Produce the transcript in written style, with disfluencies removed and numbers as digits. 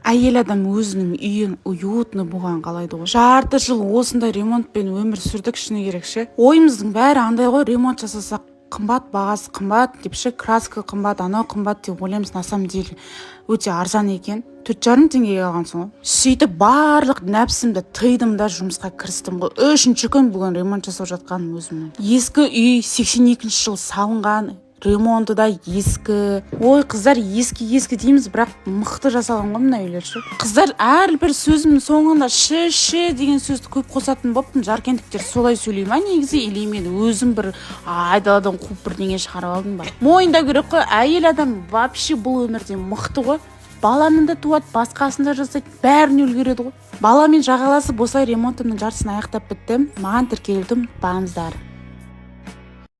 әйел адам өзінің үйін уютный болған қалайды ғой. Жарты жыл осындай ремонтпен өмір сүрдік, шыны керек ше. Ойымыздың бәрі андай ғой, ремонт жасасақ қымбат, бағасы қымбат деп ше, краска қымбат, анау қымбат деп ойлаймыз. На самом деле өте арзан екен. 4,5 теңгеге алғансың ғой. Сөйтіп барлық нәпсімді тыйдым да жұмысқа кірістім ғой. 3-ші күн бүгін ремонт жасап жатқаным өзімнің. Ескі үй 82-ші жыл салынған, ремонты да ескі. Ой, қыздар, ескі дейміз, бірақ мықты жасалған ғой мына үйлер ше. Қыздар, әрбір сөзімнің соңында ше деген сөзді көп қосатын болыппын. Жаркенттіктер солай сөйлей ма негізі, или мен өзім бір айдаладан қуып бірдеңе шығарып алдым ба? Мойындау керек қой, әйел адам вообще бұл өмірде мықты ғой. Баланы да туады, басқасын да жасайды, бәріне үлгереді ғой. Баламен жағаласып осылай ремонтымның жартысын аяқтап біттім. Маған тіркелуді ұмытпаңыздар.